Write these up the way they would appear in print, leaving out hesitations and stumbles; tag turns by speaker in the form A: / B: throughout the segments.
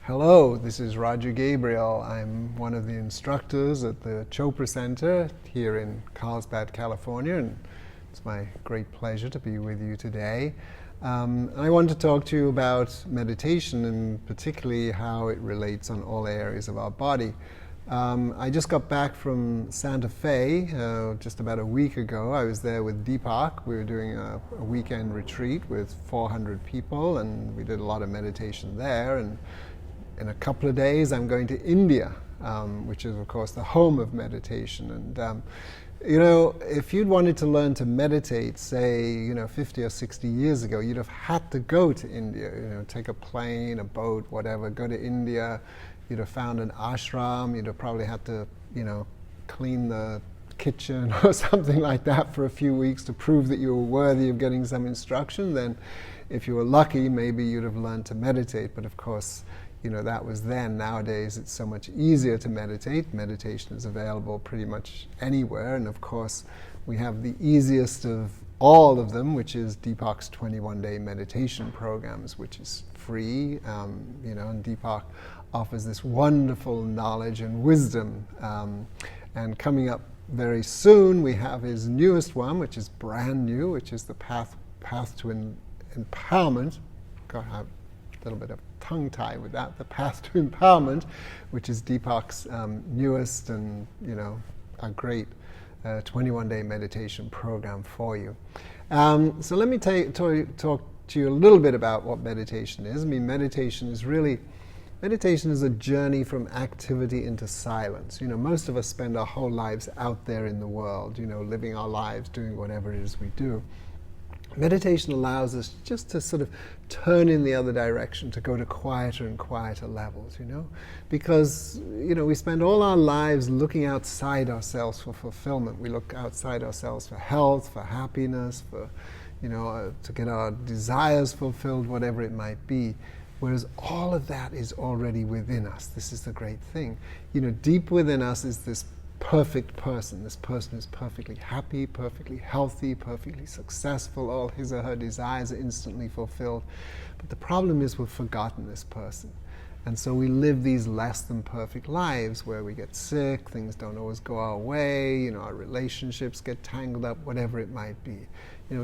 A: Hello, this is Roger Gabriel. I'm one of the instructors at the Chopra Center here in Carlsbad, California, and it's my great pleasure to be with you today. I want to talk to you about meditation and particularly how it relates on all areas of our body. I just got back from Santa Fe just about a week ago. I was there with Deepak. We were doing a weekend retreat with 400 people, and we did a lot of meditation there. And in a couple of days, I'm going to India, which is, of course, the home of meditation. And if you'd wanted to learn to meditate, say, 50 or 60 years ago, you'd have had to go to India. Take a plane, a boat, whatever, go to India. You'd have found an ashram. You'd have probably had to, clean the kitchen or something like that for a few weeks to prove that you were worthy of getting some instruction. Then, if you were lucky, maybe you'd have learned to meditate. But of course, that was then. Nowadays, it's so much easier to meditate. Meditation is available pretty much anywhere. And of course, we have the easiest of all of them, which is Deepak's 21-day meditation programs, which is free. And Deepak offers this wonderful knowledge and wisdom. And coming up very soon, we have his newest one, which is brand new, which is the Path to Empowerment. God, I have a little bit of tongue tie with that. The Path to Empowerment, which is Deepak's newest and a great 21-day meditation program for you. So let me talk to you a little bit about what meditation is. Meditation is a journey from activity into silence. Most of us spend our whole lives out there in the world, living our lives, doing whatever it is we do. Meditation allows us just to sort of turn in the other direction, to go to quieter and quieter levels, because, we spend all our lives looking outside ourselves for fulfillment. We look outside ourselves for health, for happiness, for, to get our desires fulfilled, whatever it might be. Whereas all of that is already within us. This is the great thing. Deep within us is this perfect person. This person is perfectly happy, perfectly healthy, perfectly successful. All his or her desires are instantly fulfilled. But the problem is we've forgotten this person. And so we live these less than perfect lives where we get sick, things don't always go our way, our relationships get tangled up, whatever it might be.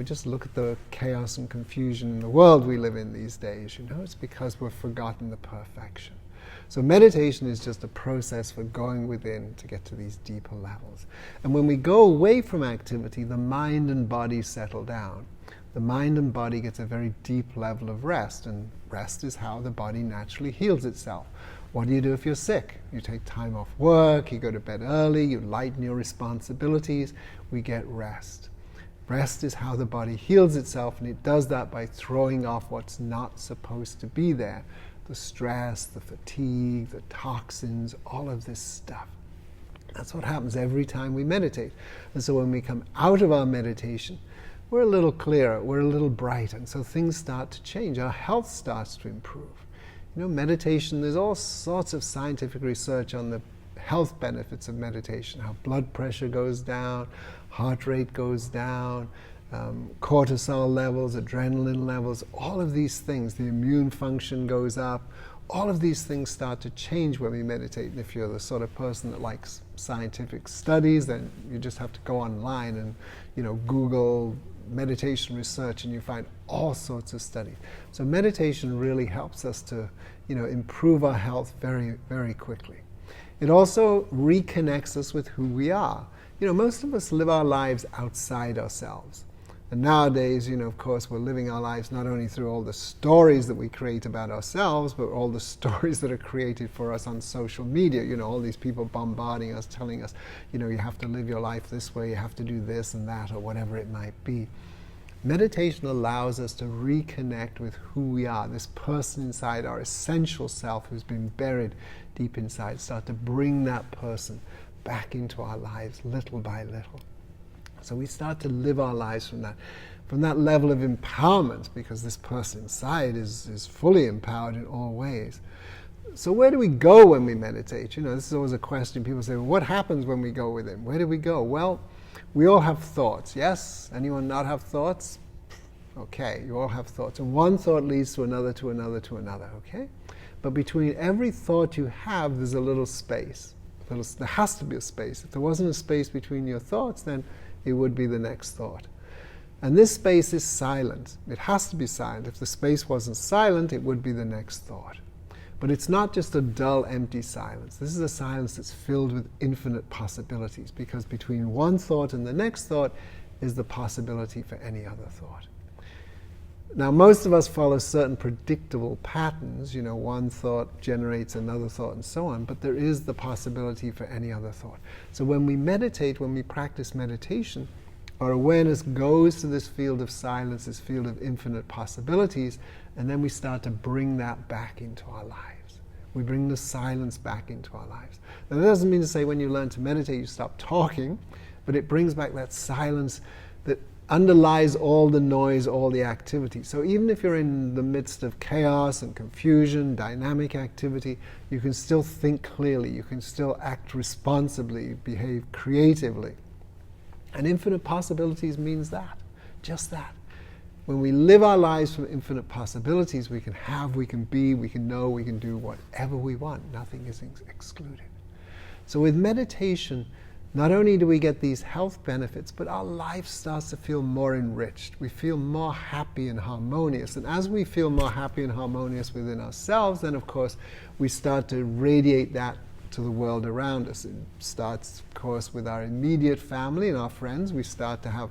A: Just look at the chaos and confusion in the world we live in these days. It's because we've forgotten the perfection. So meditation is just a process for going within to get to these deeper levels. And when we go away from activity, the mind and body settle down. The mind and body gets a very deep level of rest, and rest is how the body naturally heals itself. What do you do if you're sick? You take time off work, you go to bed early, you lighten your responsibilities, we get rest. Rest is how the body heals itself, and it does that by throwing off what's not supposed to be there. The stress, the fatigue, the toxins, all of this stuff. That's what happens every time we meditate. And so when we come out of our meditation, we're a little clearer, we're a little brighter, and so things start to change. Our health starts to improve. Meditation, there's all sorts of scientific research on the health benefits of meditation, how blood pressure goes down, heart rate goes down, cortisol levels, adrenaline levels, all of these things, the immune function goes up. All of these things start to change when we meditate. And if you're the sort of person that likes scientific studies, then you just have to go online and Google meditation research, and you find all sorts of studies. So meditation really helps us to improve our health very, very quickly. It also reconnects us with who we are. Most of us live our lives outside ourselves. And nowadays, of course, we're living our lives not only through all the stories that we create about ourselves, but all the stories that are created for us on social media. All these people bombarding us, telling us, you have to live your life this way, you have to do this and that, or whatever it might be. Meditation allows us to reconnect with who we are, this person inside, our essential self who's been buried deep inside. Start to bring that person back into our lives little by little. So we start to live our lives from that level of empowerment, because this person inside is fully empowered in all ways. So where do we go when we meditate? This is always a question. People say, well, what happens when we go within? Where do we go? Well, we all have thoughts, yes? Anyone not have thoughts? Okay, you all have thoughts. And one thought leads to another, to another, to another, okay? But between every thought you have, there's a little space. There has to be a space. If there wasn't a space between your thoughts, then it would be the next thought. And this space is silent. It has to be silent. If the space wasn't silent, it would be the next thought. But it's not just a dull, empty silence. This is a silence that's filled with infinite possibilities, because between one thought and the next thought is the possibility for any other thought. Now, most of us follow certain predictable patterns. You know, one thought generates another thought and so on, but there is the possibility for any other thought. So when we meditate, when we practice meditation, our awareness goes to this field of silence, this field of infinite possibilities, and then we start to bring that back into our lives. We bring the silence back into our lives. Now, that doesn't mean to say when you learn to meditate you stop talking, but it brings back that silence that underlies all the noise, all the activity. So even if you're in the midst of chaos and confusion, dynamic activity, you can still think clearly, you can still act responsibly, behave creatively. And infinite possibilities means that, just that. When we live our lives from infinite possibilities, we can have, we can be, we can know, we can do whatever we want. Nothing is excluded. So with meditation, not only do we get these health benefits, but our life starts to feel more enriched. We feel more happy and harmonious. And as we feel more happy and harmonious within ourselves, then of course we start to radiate that to the world around us. It starts, of course, with our immediate family and our friends. We start to have,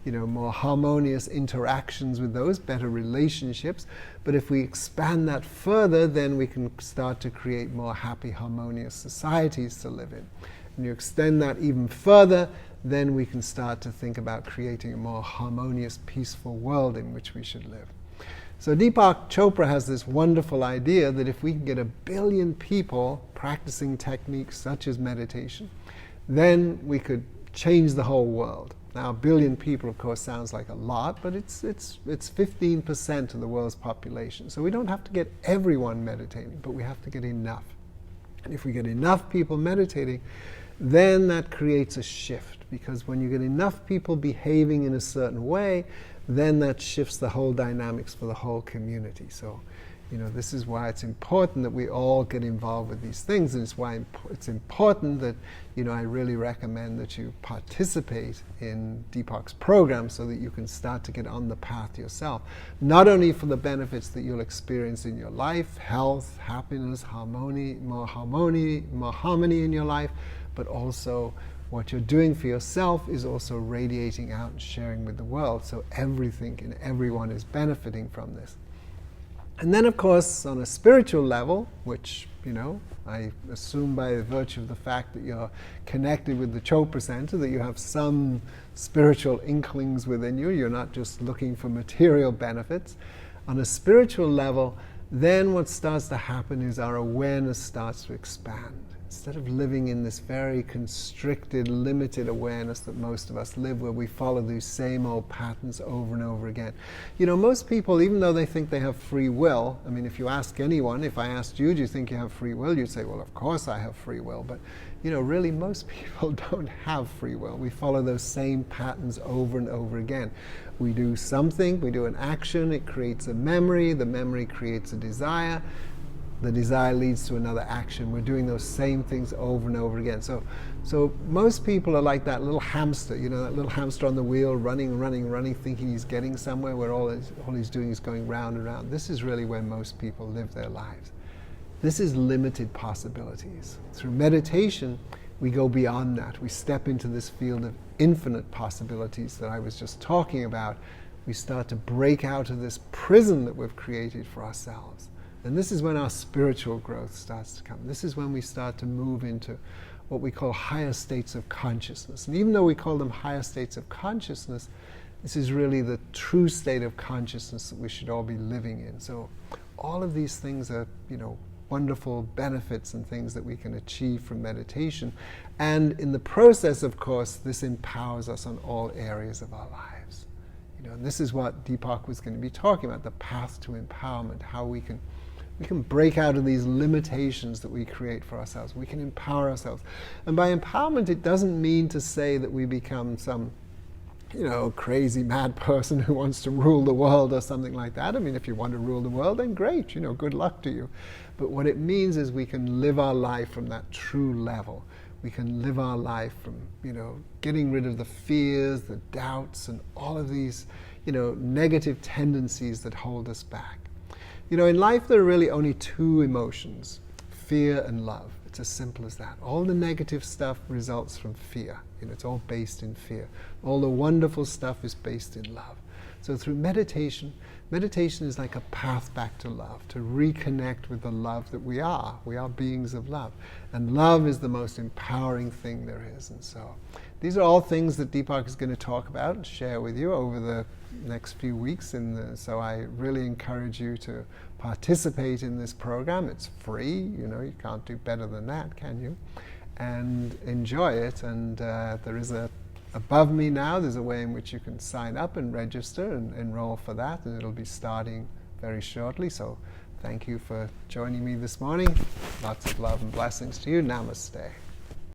A: more harmonious interactions with those, better relationships. But if we expand that further, then we can start to create more happy, harmonious societies to live in. And you extend that even further, then we can start to think about creating a more harmonious, peaceful world in which we should live. So Deepak Chopra has this wonderful idea that if we can get 1 billion people practicing techniques such as meditation, then we could change the whole world. Now, 1 billion people, of course, sounds like a lot, but it's 15% of the world's population. So we don't have to get everyone meditating, but we have to get enough. And if we get enough people meditating, then that creates a shift, because when you get enough people behaving in a certain way, then that shifts the whole dynamics for the whole community. So, this is why it's important that we all get involved with these things, and it's why it's important that, I really recommend that you participate in Deepak's program so that you can start to get on the path yourself. Not only for the benefits that you'll experience in your life, health, happiness, more harmony in your life, but also what you're doing for yourself is also radiating out and sharing with the world. So everything and everyone is benefiting from this. And then, of course, on a spiritual level, which, I assume by virtue of the fact that you're connected with the Chopra Center, that you have some spiritual inklings within you. You're not just looking for material benefits. On a spiritual level, then what starts to happen is our awareness starts to expand. Instead of living in this very constricted, limited awareness that most of us live, where we follow these same old patterns over and over again. Most people, even though they think they have free will, if you ask anyone, if I asked you, do you think you have free will? You'd say, well, of course I have free will. But, really most people don't have free will. We follow those same patterns over and over again. We do something, we do an action, it creates a memory, the memory creates a desire. The desire leads to another action. We're doing those same things over and over again. So most people are like that little hamster, that little hamster on the wheel, running, thinking he's getting somewhere, where all he's doing is going round and round. This is really where most people live their lives. This is limited possibilities. Through meditation, we go beyond that. We step into this field of infinite possibilities that I was just talking about. We start to break out of this prison that we've created for ourselves. And this is when our spiritual growth starts to come. This is when we start to move into what we call higher states of consciousness. And even though we call them higher states of consciousness, this is really the true state of consciousness that we should all be living in. So all of these things are, wonderful benefits and things that we can achieve from meditation. And in the process, of course, this empowers us on all areas of our lives. And this is what Deepak was going to be talking about, the path to empowerment, how we can break out of these limitations that we create for ourselves. We can empower ourselves. And by empowerment, it doesn't mean to say that we become some crazy mad person who wants to rule the world or something like that. I mean, if you want to rule the world, then great, good luck to you. But what it means is we can live our life from that true level. We can live our life from, getting rid of the fears, the doubts, and all of these, negative tendencies that hold us back. In life there are really only two emotions, fear and love. It's as simple as that. All the negative stuff results from fear. It's all based in fear. All the wonderful stuff is based in love. So through meditation is like a path back to love, to reconnect with the love that we are. We are beings of love. And love is the most empowering thing there is. And so these are all things that Deepak is going to talk about and share with you over the next few weeks. So I really encourage you to participate in this program. It's free. You can't do better than that, can you? And enjoy it. And there is above me now, there's a way in which you can sign up and register and enroll for that, and it'll be starting very shortly. So thank you for joining me this morning. Lots of love and blessings to you. Namaste.